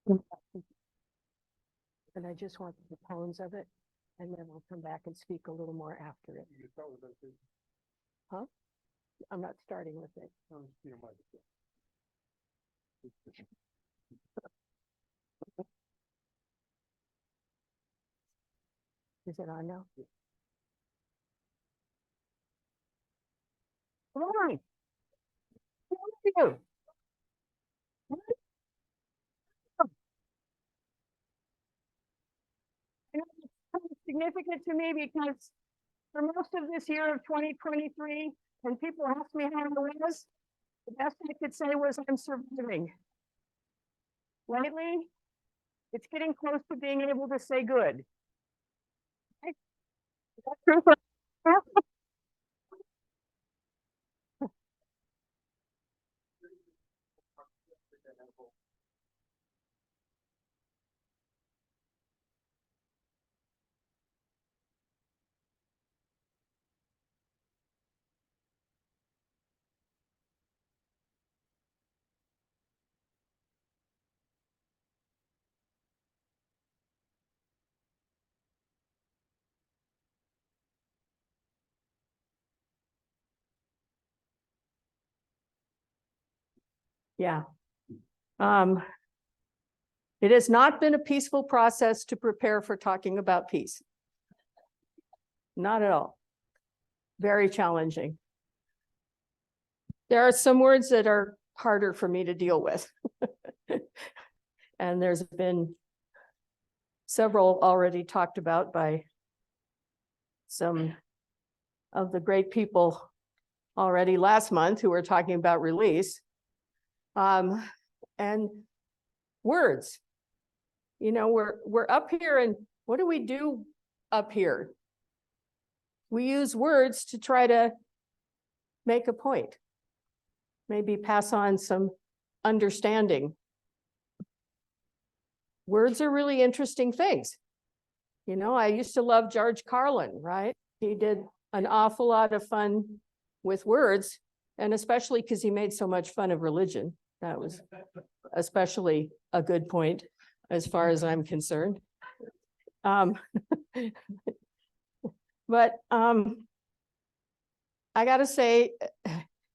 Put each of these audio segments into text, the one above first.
And I just want the tones of it, and then I'll come back and speak a little more after it. Huh? I'm not starting with it. Is it on now? Come on. How are you? It's kind of significant to me because for most of this year of 2023, when people asked me how I was, the best I could say was I'm surviving. Lately, it's getting close to being able to say good. Is that true for Yeah. It has not been a peaceful process to prepare for talking about peace. Not at all. Very challenging. There are some words that are harder for me to deal with. And there's been several already talked about by some of the great people already last month who were talking about release. And words. You know, we're up here, and what do we do up here? We use words to try to make a point, maybe pass on some understanding. Words are really interesting things. You know, I used to love George Carlin, right? He did an awful lot of fun with words, and especially because he made so much fun of religion. That was especially a good point as far as I'm concerned. But I got to say,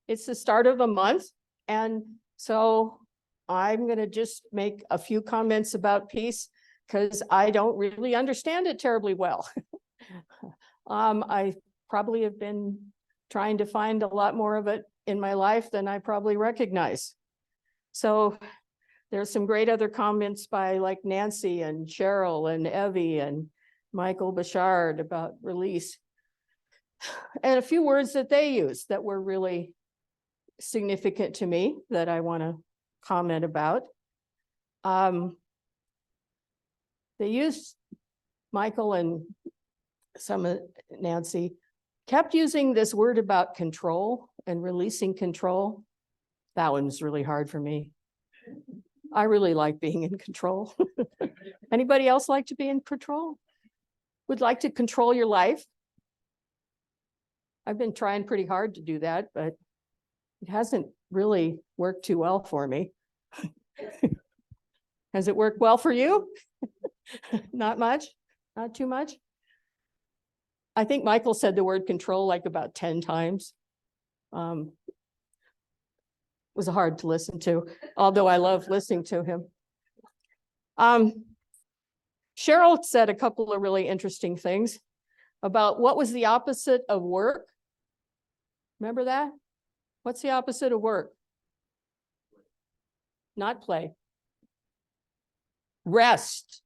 it's the start of a month. And so I'm going to just make a few comments about peace because I don't really understand it terribly well. I probably have been trying to find a lot more of it in my life than I probably recognize. So there's some great other comments by like Nancy and Cheryl and Evie and Michael Bouchard about release. And a few words that they use that were really significant to me that I want to comment about. They used, Michael and some of Nancy, kept using this word about control and releasing control. That one was really hard for me. I really like being in control. Anybody else like to be in control? Would like to control your life? I've been trying pretty hard to do that, but it hasn't really worked too well for me. Has it worked well for you? Not much? Not too much? I think Michael said the word control like about 10 times. It was hard to listen to, although I love listening to him. Cheryl said a couple of really interesting things about what was the opposite of work. Remember that? What's the opposite of work? Not play. Rest,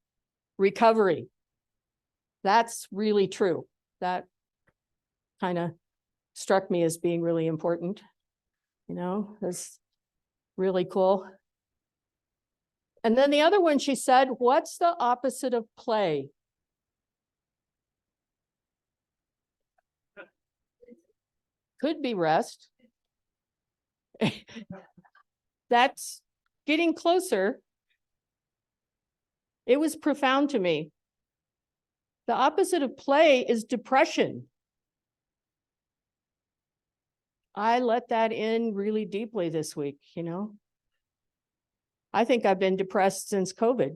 recovery. That's really true. That kind of struck me as being really important. You know, that's really cool. And then the other one, she said, what's the opposite of play? Could be rest. That's getting closer. It was profound to me. The opposite of play is depression. I let that in really deeply this week, you know. I think I've been depressed since COVID,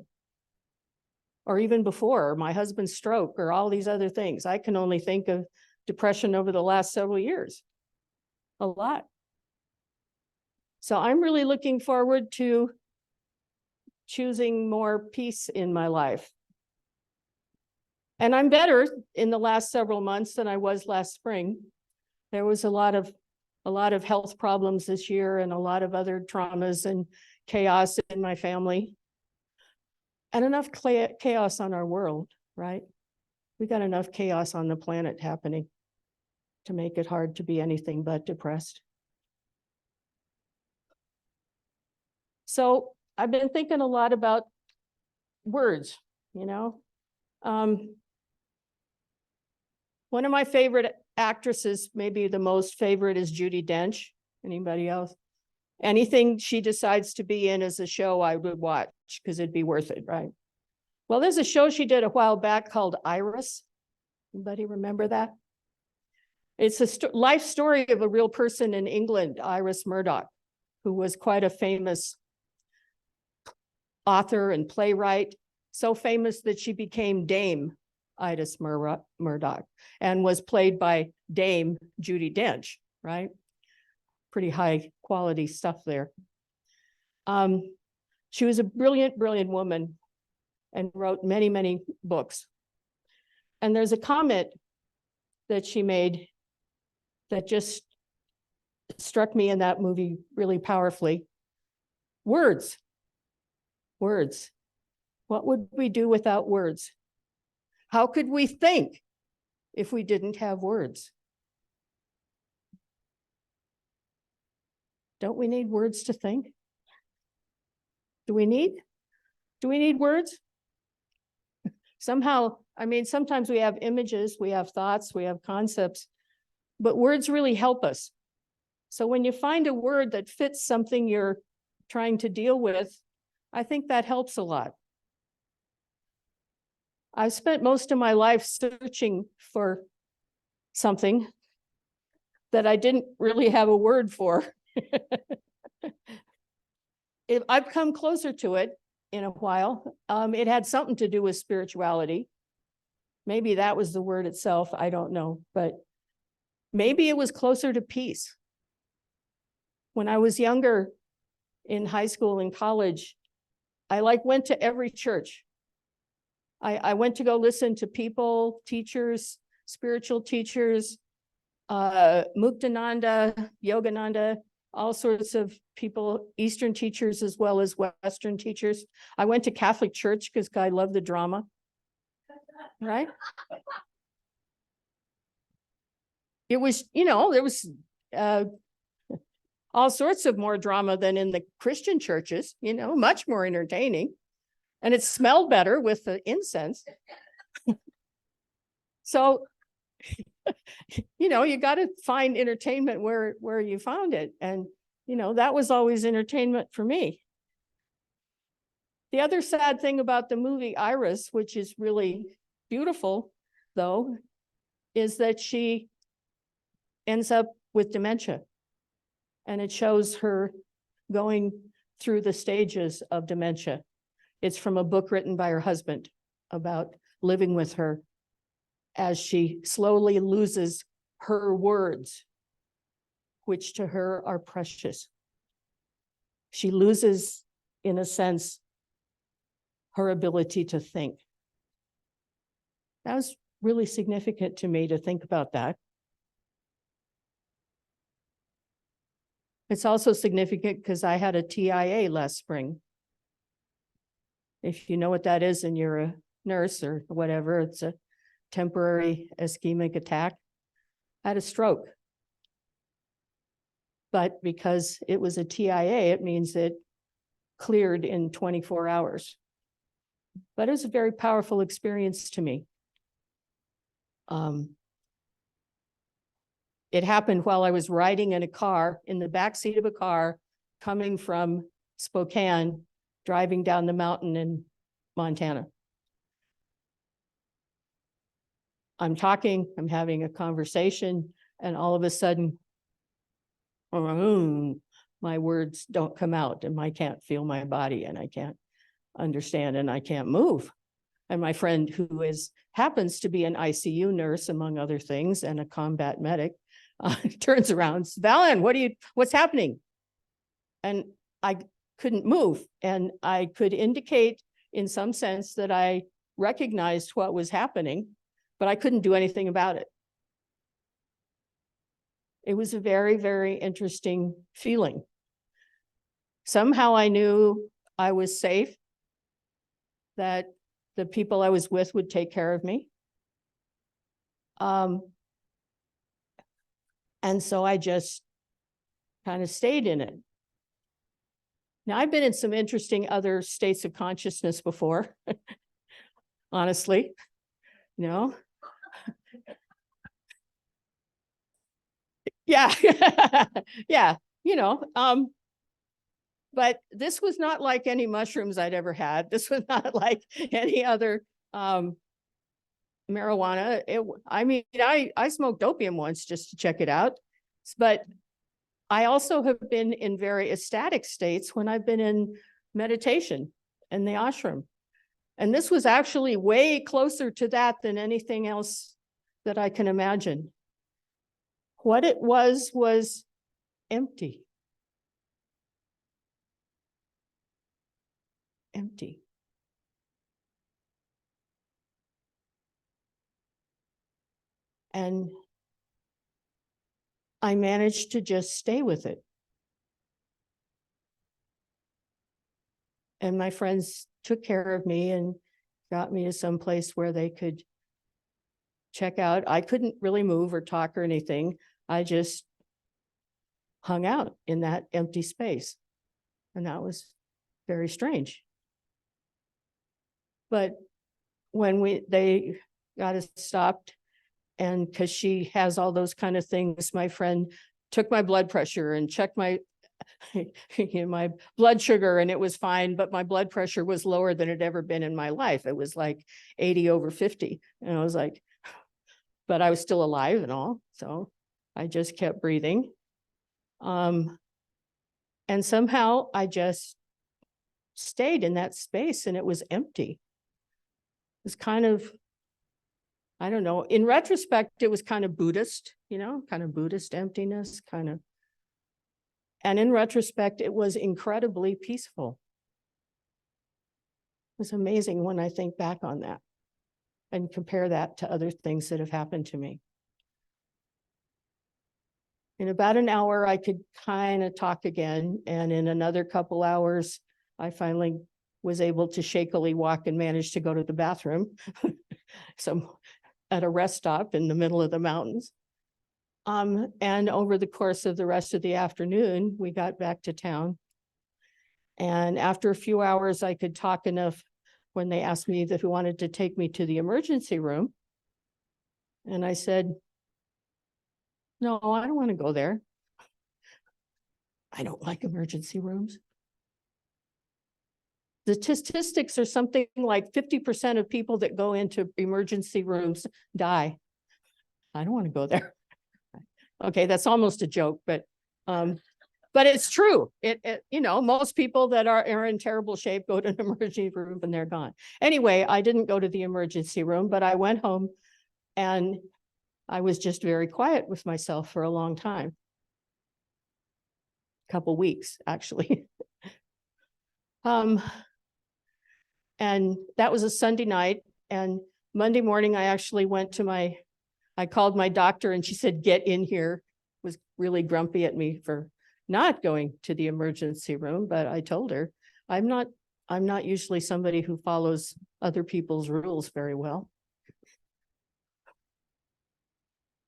or even before, or my husband's stroke, or all these other things. I can only think of depression over the last several years. A lot. So I'm really looking forward to choosing more peace in my life. And I'm better in the last several months than I was last spring. There was a lot of health problems this year and a lot of other traumas and chaos in my family. And enough chaos on our world, right? We got enough chaos on the planet happening to make it hard to be anything but depressed. So I've been thinking a lot about words, you know. One of my favorite actresses, maybe the most favorite, is Judi Dench. Anybody else? Anything she decides to be in as a show, I would watch because it'd be worth it, right? Well, there's a show she did a while back called Iris. Anybody remember that? It's a life story of a real person in England, Iris Murdoch, who was quite a famous author and playwright, so famous that she became Dame Iris Murdoch and was played by Dame Judi Dench, right? Pretty high quality stuff there. She was a brilliant, brilliant woman and wrote many, many books. And there's a comment that she made that just struck me in that movie really powerfully. Words. Words. What would we do without words? How could we think if we didn't have words? Don't we need words to think? Do we need words? Somehow, I mean, sometimes we have images, we have thoughts, we have concepts, but words really help us. So when you find a word that fits something you're trying to deal with, I think that helps a lot. I've spent most of my life searching for something that I didn't really have a word for. I've come closer to it in a while. It had something to do with spirituality. Maybe that was the word itself. I don't know, but maybe it was closer to peace. When I was younger, in high school and college, I went to every church. I went to go listen to people, teachers, spiritual teachers, Muktananda, Yogananda, all sorts of people, Eastern teachers as well as Western teachers. I went to Catholic church because I love the drama, right? It was, there was all sorts of more drama than in the Christian churches, much more entertaining. And it smelled better with the incense. So, you got to find entertainment where you found it. And, that was always entertainment for me. The other sad thing about the movie Iris, which is really beautiful, though, is that she ends up with dementia. And it shows her going through the stages of dementia. It's from a book written by her husband about living with her as she slowly loses her words, which to her are precious. She loses, in a sense, her ability to think. That was really significant to me to think about that. It's also significant because I had a TIA last spring. If you know what that is and you're a nurse or whatever, it's a temporary ischemic attack. I had a stroke. But because it was a TIA, it means it cleared in 24 hours. But it was a very powerful experience to me. It happened while I was riding in a car, in the backseat of a car, coming from Spokane, driving down the mountain in Montana. I'm talking, I'm having a conversation, and all of a sudden, my words don't come out, and I can't feel my body, and I can't understand, and I can't move. And my friend, who happens to be an ICU nurse, among other things, and a combat medic, turns around, Valann, what's happening? And I couldn't move. And I could indicate in some sense that I recognized what was happening, but I couldn't do anything about it. It was a very, very interesting feeling. Somehow I knew I was safe, that the people I was with would take care of me. And so I just kind of stayed in it. Now, I've been in some interesting other states of consciousness before, honestly, you know. Yeah, yeah, you know, but this was not like any mushrooms I'd ever had. This was not like any other marijuana. I smoked opium once just to check it out, but I also have been in very ecstatic states when I've been in meditation in the ashram. And this was actually way closer to that than anything else that I can imagine. What it was empty. Empty. And I managed to just stay with it. And my friends took care of me and got me to some place where they could check out. I couldn't really move or talk or anything. I just hung out in that empty space. And that was very strange. But when they got us stopped, and because she has all those kind of things, my friend took my blood pressure and checked my my blood sugar, and it was fine, but my blood pressure was lower than it had ever been in my life. It was like 80/50. And I was like, but I was still alive and all. So I just kept breathing. And somehow I just stayed in that space, and it was empty. It was kind of, I don't know, in retrospect, it was kind of Buddhist, kind of Buddhist emptiness, kind of. And in retrospect, it was incredibly peaceful. It was amazing when I think back on that and compare that to other things that have happened to me. In about an hour, I could kind of talk again. And in another couple hours, I finally was able to shakily walk and manage to go to the bathroom. So at a rest stop in the middle of the mountains. And over the course of the rest of the afternoon, we got back to town. And after a few hours, I could talk enough when they asked me if they wanted to take me to the emergency room. And I said, no, I don't want to go there. I don't like emergency rooms. The statistics are something like 50% of people that go into emergency rooms die. I don't want to go there. Okay, that's almost a joke, but it's true. Most people that are in terrible shape go to an emergency room and they're gone. Anyway, I didn't go to the emergency room, but I went home and I was just very quiet with myself for a long time. A couple weeks, actually. And that was a Sunday night. And Monday morning, I actually went to I called my doctor, and she said, get in here. Was really grumpy at me for not going to the emergency room, but I told her, I'm not usually somebody who follows other people's rules very well.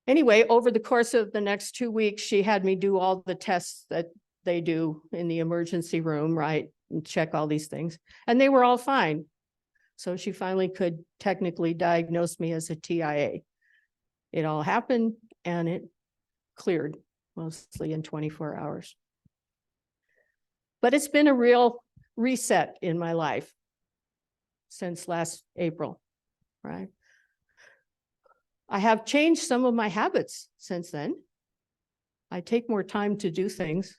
Anyway, over the course of the next 2 weeks, she had me do all the tests that they do in the emergency room, right? And check all these things. And they were all fine. So she finally could technically diagnose me as a TIA. It all happened and it cleared mostly in 24 hours. But it's been a real reset in my life since last April, right? I have changed some of my habits since then. I take more time to do things.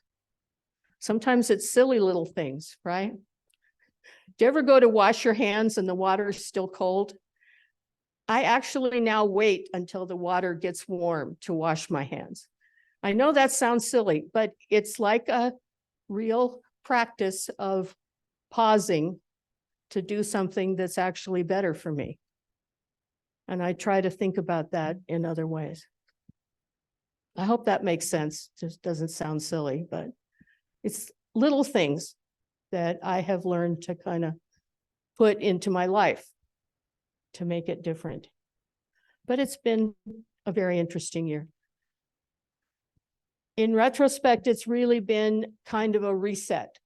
Sometimes it's silly little things, right? Do you ever go to wash your hands and the water's still cold? I actually now wait until the water gets warm to wash my hands. I know that sounds silly, but it's like a real practice of pausing to do something that's actually better for me. And I try to think about that in other ways. I hope that makes sense. Just doesn't sound silly, but it's little things that I have learned to kind of put into my life to make it different. But it's been a very interesting year. In retrospect, it's really been kind of a reset.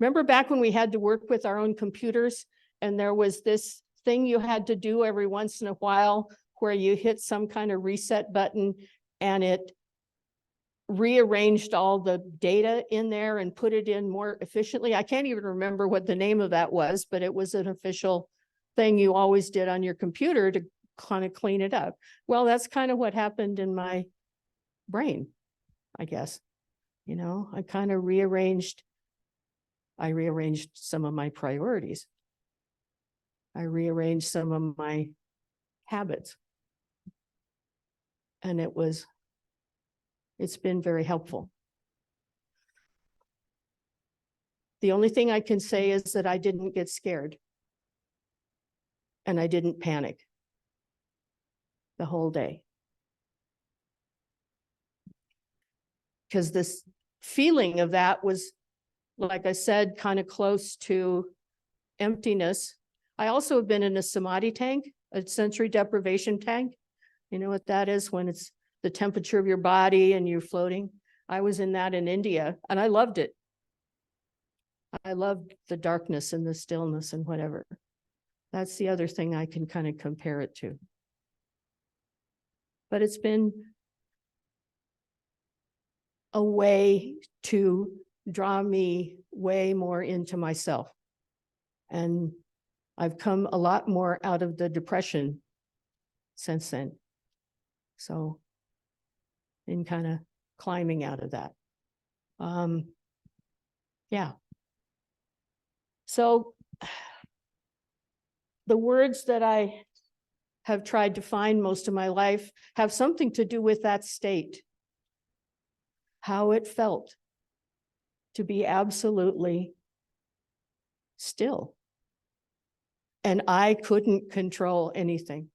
Remember back when we had to work with our own computers and there was this thing you had to do every once in a while where you hit some kind of reset button and it rearranged all the data in there and put it in more efficiently. I can't even remember what the name of that was, but it was an official thing you always did on your computer to kind of clean it up. Well, that's kind of what happened in my brain, I guess. You know, I rearranged some of my priorities. I rearranged some of my habits. And it's been very helpful. The only thing I can say is that I didn't get scared. And I didn't panic the whole day. Because this feeling of that was, like I said, kind of close to emptiness. I also have been in a samadhi tank, a sensory deprivation tank. You know what that is? When it's the temperature of your body and you're floating. I was in that in India and I loved it. I loved the darkness and the stillness and whatever. That's the other thing I can kind of compare it to. But it's been a way to draw me way more into myself. And I've come a lot more out of the depression since then. So, in kind of climbing out of that. Yeah. So, the words that I have tried to find most of my life have something to do with that state. How it felt to be absolutely still. And I couldn't control anything.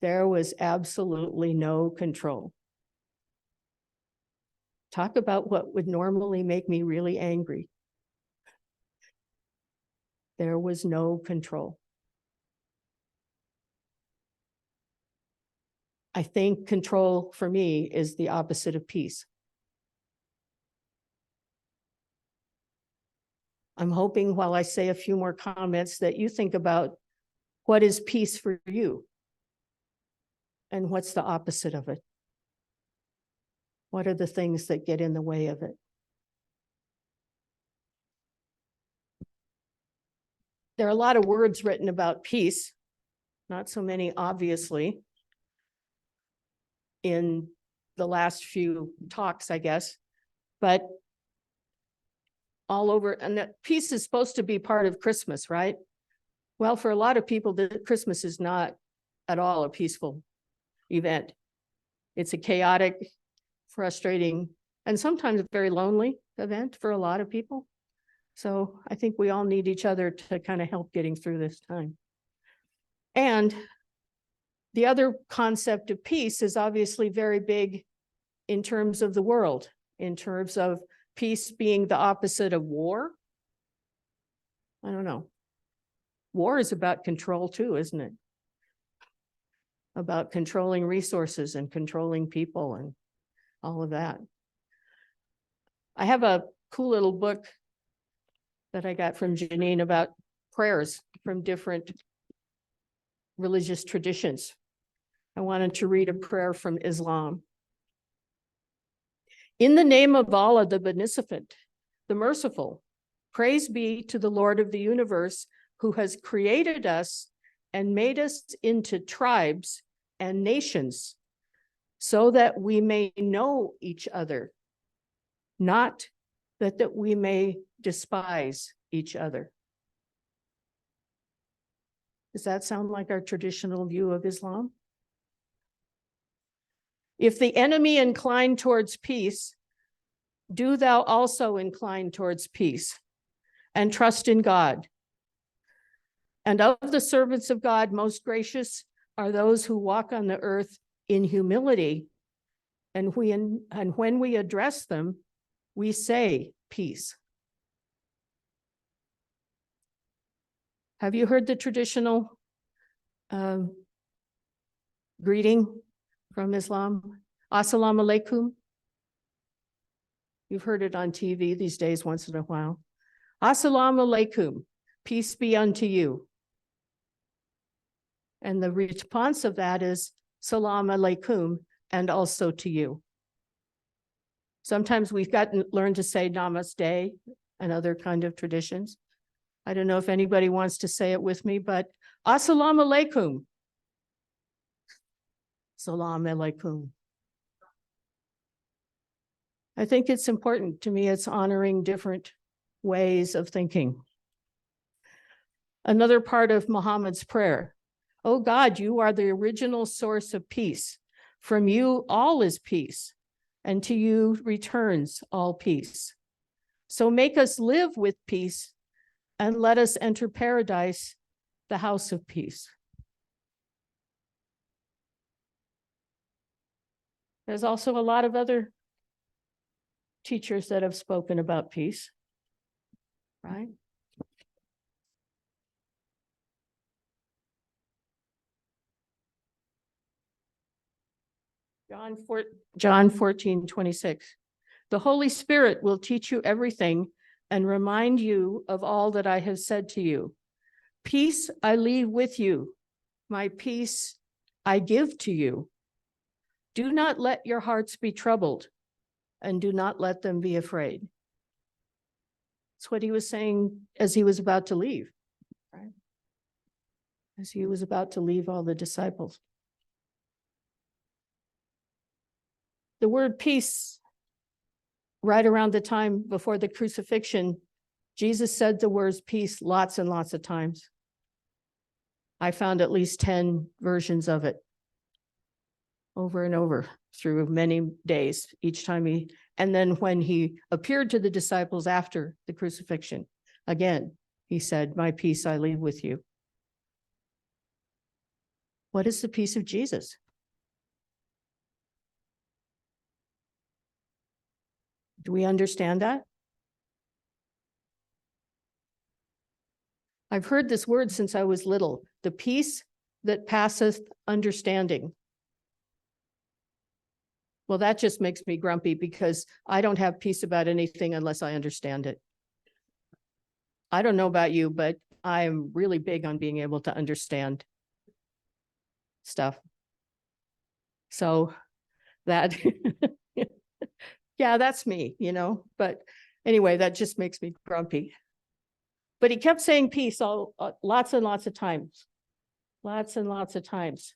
There was absolutely no control. Talk about what would normally make me really angry. There was no control. I think control for me is the opposite of peace. I'm hoping while I say a few more comments that you think about what is peace for you and what's the opposite of it. What are the things that get in the way of it? There are a lot of words written about peace, not so many, obviously, in the last few talks, I guess, but all over, and that peace is supposed to be part of Christmas, right? Well, for a lot of people, Christmas is not at all a peaceful event. It's a chaotic, frustrating, and sometimes a very lonely event for a lot of people. So I think we all need each other to kind of help getting through this time. And the other concept of peace is obviously very big in terms of the world, in terms of peace being the opposite of war. I don't know. War is about control too, isn't it? About controlling resources and controlling people and all of that. I have a cool little book that I got from Janine about prayers from different religious traditions. I wanted to read a prayer from Islam. In the name of Allah, the Beneficent, the Merciful, praise be to the Lord of the universe who has created us and made us into tribes and nations so that we may know each other not that we may despise each other. Does that sound like our traditional view of Islam? If the enemy incline towards peace, do thou also incline towards peace, and trust in God. And of the servants of God, most gracious are those who walk on the earth in humility. And when we address them, we say peace. Have you heard the traditional greeting from Islam? Assalamu alaikum. You've heard it on TV these days once in a while. Assalamu alaikum, peace be unto you. And the response of that is salam alaikum, and also to you. Sometimes we've learned to say namaste and other kind of traditions. I don't know if anybody wants to say it with me, but assalamu alaikum. Salam alaikum. I think it's important to me. It's honoring different ways of thinking. Another part of Muhammad's prayer. Oh God, you are the original source of peace. From you, all is peace, and to you returns all peace. So make us live with peace, and let us enter paradise, the house of peace. There's also a lot of other teachers that have spoken about peace, right? John 14:26. The Holy Spirit will teach you everything and remind you of all that I have said to you. Peace I leave with you, my peace I give to you. Do not let your hearts be troubled, and do not let them be afraid. That's what he was saying as he was about to leave, right? As he was about to leave all the disciples. The word peace, right around the time before the crucifixion, Jesus said the words peace lots and lots of times. I found at least 10 versions of it over and over through many days, each time and then when he appeared to the disciples after the crucifixion, again, he said, my peace I leave with you. What is the peace of Jesus? Do we understand that? I've heard this word since I was little, the peace that passeth understanding. Well, that just makes me grumpy because I don't have peace about anything unless I understand it. I don't know about you, but I'm really big on being able to understand stuff. So that, yeah, that's me, but anyway, that just makes me grumpy. But he kept saying peace lots and lots of times, lots and lots of times.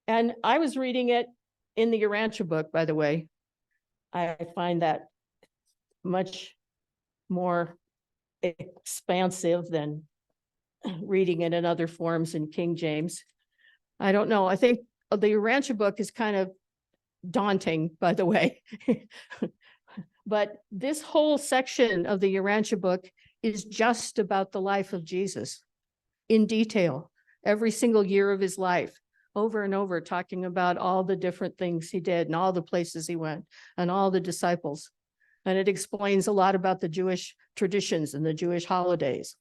And I was reading it in the Urantia book, by the way. I find that much more expansive than reading it in other forms in King James. I don't know. I think the Urantia book is kind of daunting, by the way. But this whole section of the Urantia book is just about the life of Jesus in detail, every single year of his life, over and over, talking about all the different things he did and all the places he went and all the disciples. And it explains a lot about the Jewish traditions and the Jewish holidays.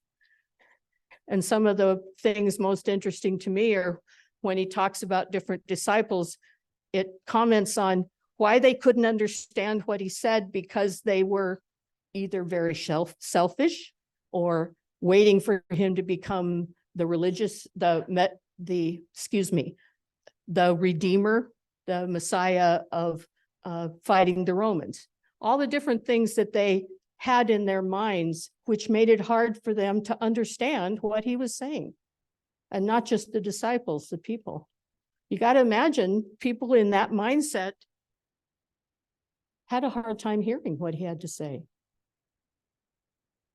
And some of the things most interesting to me are when he talks about different disciples, it comments on why they couldn't understand what he said because they were either very selfish or waiting for him to become the Redeemer, the Messiah of fighting the Romans. All the different things that they had in their minds, which made it hard for them to understand what he was saying. And not just the disciples, the people. You got to imagine people in that mindset had a hard time hearing what he had to say.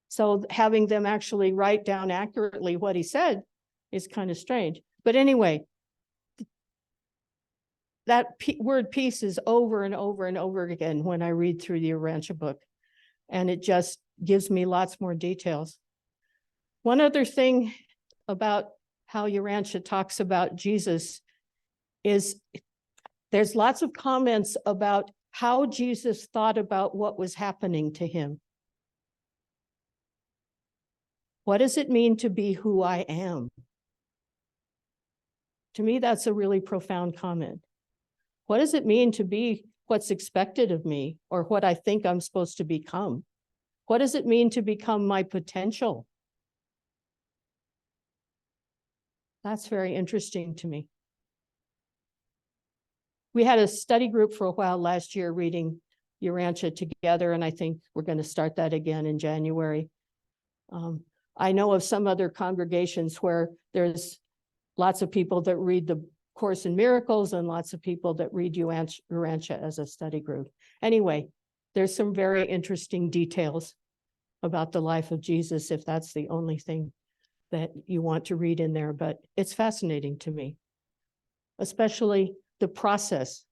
So having them actually write down accurately what he said is kind of strange. But anyway, that word peace is over and over and over again when I read through the Urantia book, and it just gives me lots more details. One other thing about how Urantia talks about Jesus is there's lots of comments about how Jesus thought about what was happening to him. What does it mean to be who I am? To me, that's a really profound comment. What does it mean to be what's expected of me or what I think I'm supposed to become? What does it mean to become my potential? That's very interesting to me. We had a study group for a while last year reading Urantia together, and I think we're going to start that again in January. I know of some other congregations where there's lots of people that read the Course in Miracles and lots of people that read Urantia as a study group. Anyway, there's some very interesting details about the life of Jesus, if that's the only thing that you want to read in there, but it's fascinating to me, especially the process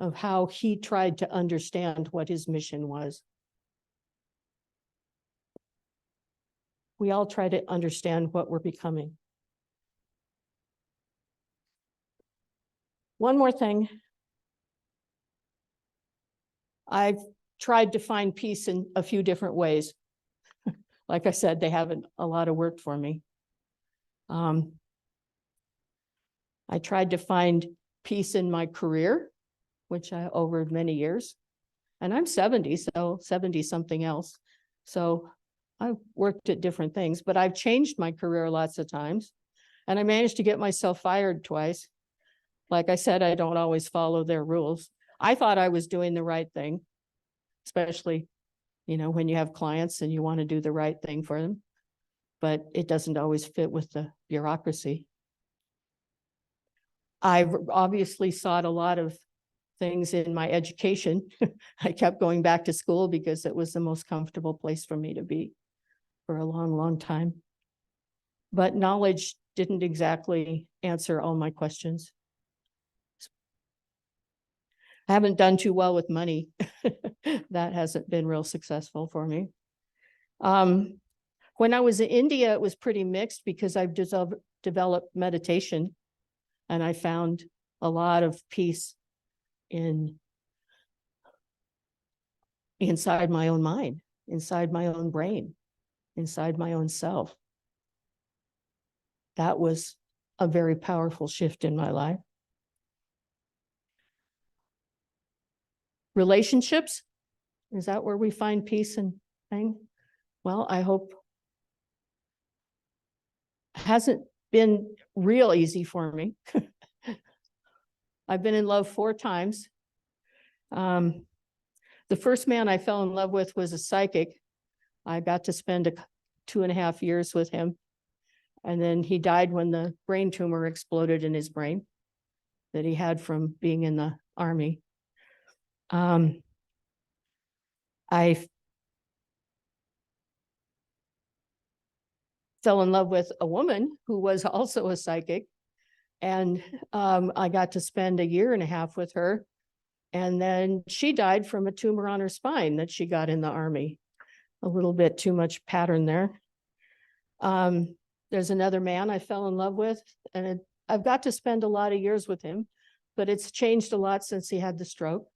of how he tried to understand what his mission was. We all try to understand what we're becoming. One more thing. I've tried to find peace in a few different ways. Like I said, they haven't a lot of work for me. I tried to find peace in my career, which I over many years. And I'm 70, so 70 something else. So I've worked at different things, but I've changed my career lots of times. And I managed to get myself fired twice. Like I said, I don't always follow their rules. I thought I was doing the right thing, especially, when you have clients and you want to do the right thing for them, but it doesn't always fit with the bureaucracy. I've obviously sought a lot of things in my education. I kept going back to school because it was the most comfortable place for me to be for a long, long time. But knowledge didn't exactly answer all my questions. I haven't done too well with money. That hasn't been real successful for me. When I was in India, it was pretty mixed because I've developed meditation, and I found a lot of peace inside my own mind, inside my own brain, inside my own self. That was a very powerful shift in my life. Relationships, is that where we find peace and thing? Well, I hope. Hasn't been real easy for me. I've been in love 4 times. The first man I fell in love with was a psychic. I got to spend 2.5 years with him. And then he died when the brain tumor exploded in his brain that he had from being in the Army. I fell in love with a woman who was also a psychic. And I got to spend 1.5 years with her. And then she died from a tumor on her spine that she got in the Army. A little bit too much pattern there. There's another man I fell in love with, and I've got to spend a lot of years with him, but it's changed a lot since he had the stroke.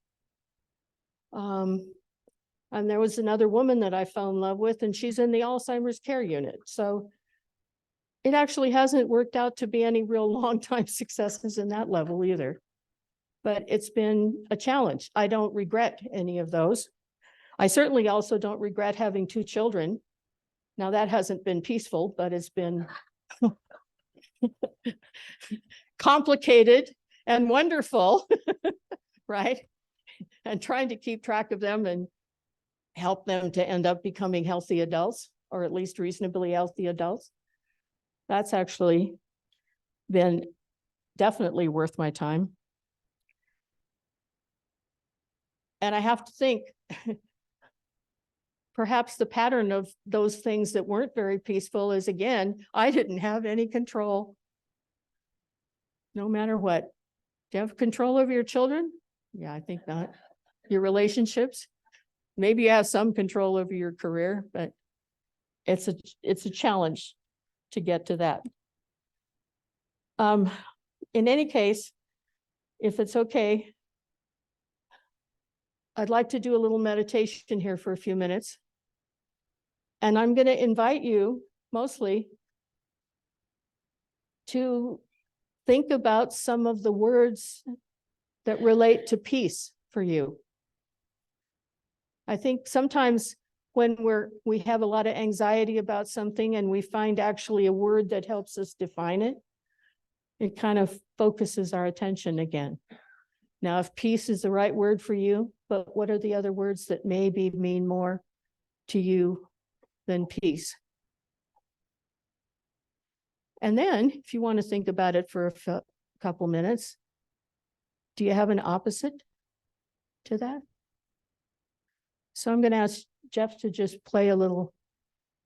And there was another woman that I fell in love with, and she's in the Alzheimer's care unit. So it actually hasn't worked out to be any real long-time successes in that level either. But it's been a challenge. I don't regret any of those. I certainly also don't regret having 2 children. Now that hasn't been peaceful, but it's been complicated and wonderful, right? And trying to keep track of them and help them to end up becoming healthy adults, or at least reasonably healthy adults. That's actually been definitely worth my time. And I have to think, perhaps the pattern of those things that weren't very peaceful is, again, I didn't have any control. No matter what. Do you have control over your children? Yeah, I think not. Your relationships? Maybe you have some control over your career, but it's a challenge to get to that. In any case, if it's okay, I'd like to do a little meditation here for a few minutes. And I'm going to invite you mostly to think about some of the words that relate to peace for you. I think sometimes when we have a lot of anxiety about something and we find actually a word that helps us define it, it kind of focuses our attention again. Now, if peace is the right word for you, but what are the other words that maybe mean more to you than peace? And then if you want to think about it for a couple minutes, do you have an opposite to that? So I'm going to ask Jeff to just play a little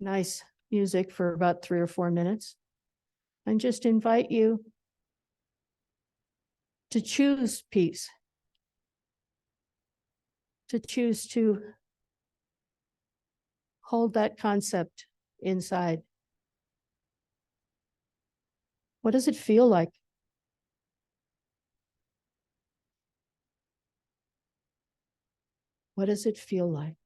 nice music for about 3 or 4 minutes and just invite you to choose peace, to choose to hold that concept inside. What does it feel like? What does it feel like?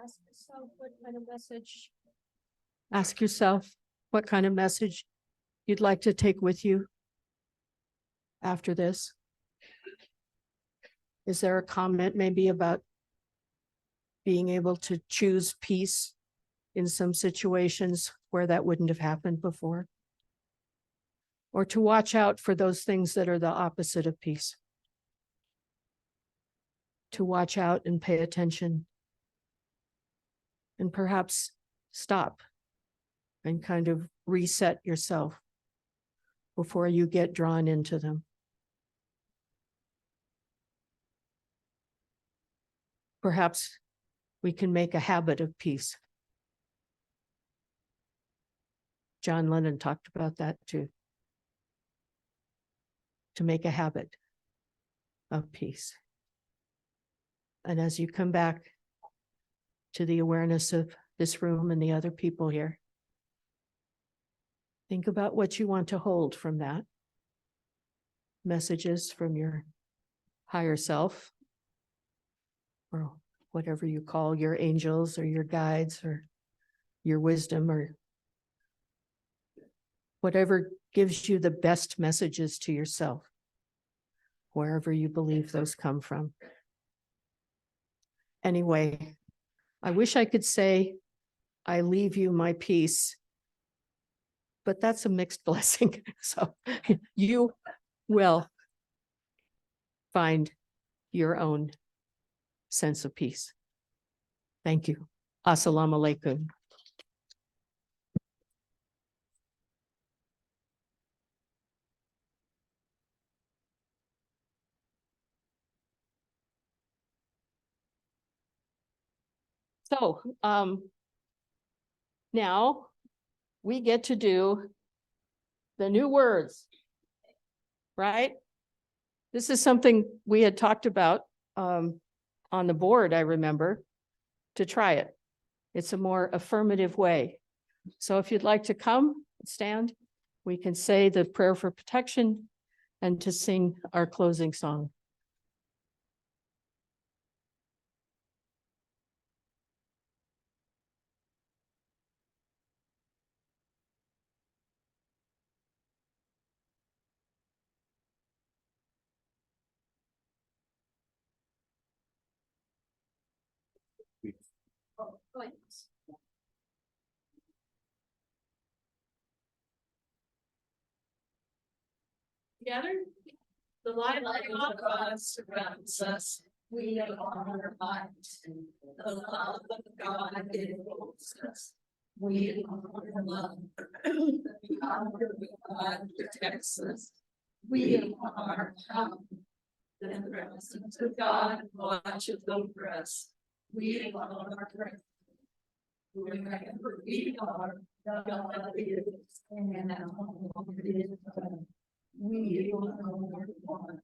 Ask yourself what kind of message. Ask yourself what kind of message you'd like to take with you after this. Is there a comment maybe about being able to choose peace in some situations where that wouldn't have happened before? or to watch out for those things that are the opposite of peace. To watch out and pay attention and perhaps stop and kind of reset yourself before you get drawn into them. Perhaps we can make a habit of peace. John Lennon talked about that too. To make a habit of peace. And as you come back to the awareness of this room and the other people here, think about what you want to hold from that. Messages from your higher self, or whatever you call your angels or your guides or your wisdom, or whatever gives you the best messages to yourself, wherever you believe those come from. Anyway, I wish I could say, I leave you my peace, but that's a mixed blessing. So you will find your own sense of peace. Thank you. Assalamu alaikum. So now we get to do the new words, right? This is something we had talked about on the board, I remember, to try it. It's a more affirmative way. So if you'd like to come, stand, we can say the prayer for protection and to sing our closing song. Together, the light of God surrounds us. We are our light. The love of God enfolds us. We are love. The power of God protects us. We are power. The presence of God watches over us. We are present. Wherever we are, God is, and we are one.